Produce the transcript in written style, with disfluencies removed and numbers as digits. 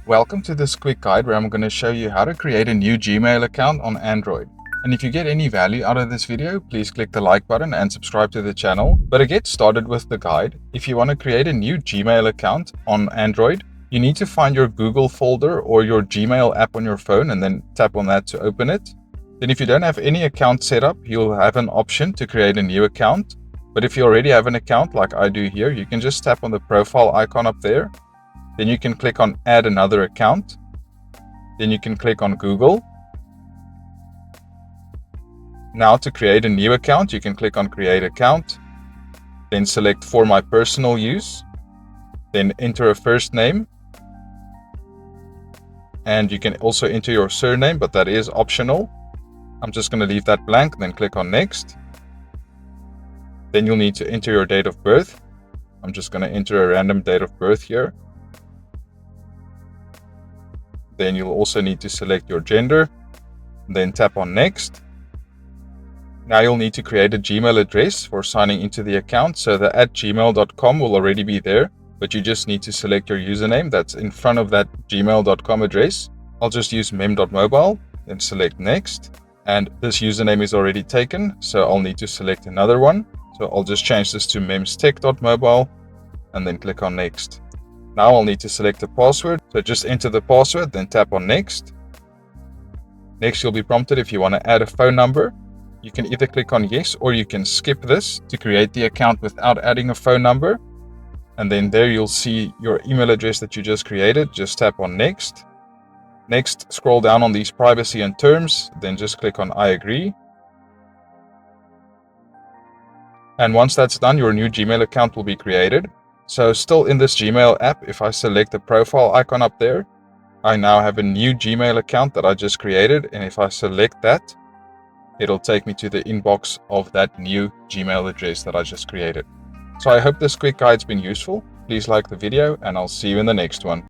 Welcome to this quick guide where I'm going to show you how to create a new Gmail account on Android. And if you get any value out of this video, please click the like button and subscribe to the channel. But to get started with the guide, if you want to create a new Gmail account on Android, you need to find your Google folder or your Gmail app on your phone and then tap on that to open it. Then if you don't have any account set up, you'll have an option to create a new account. But if you already have an account like I do here, you can just tap on the profile icon up there. Then you can click on add another account. Then you can click on Google. Now to create a new account, you can click on create account. Then select for my personal use. Then enter a first name. And you can also enter your surname, but that is optional. I'm just going to leave that blank, then click on next. Then you'll need to enter your date of birth. I'm just going to enter a random date of birth here. Then you'll also need to select your gender, then tap on next. Now you'll need to create a Gmail address for signing into the account. So the @gmail.com will already be there, but you just need to select your username that's in front of that gmail.com address. I'll just use mem.mobile, then select next. And this username is already taken, so I'll need to select another one. So I'll just change this to memstech.mobile and then click on next. Now I'll need to select a password, so just enter the password, then tap on next. Next you'll be prompted if you want to add a phone number. You can either click on yes or you can skip this to create the account without adding a phone number. And then there you'll see your email address that you just created. Just tap on next. Next, scroll down on these privacy and terms, then just click on I agree. And once that's done, your new Gmail account will be created. So still in this Gmail app, if I select the profile icon up there, I now have a new Gmail account that I just created. And if I select that, it'll take me to the inbox of that new Gmail address that I just created. So I hope this quick guide's been useful. Please like the video and I'll see you in the next one.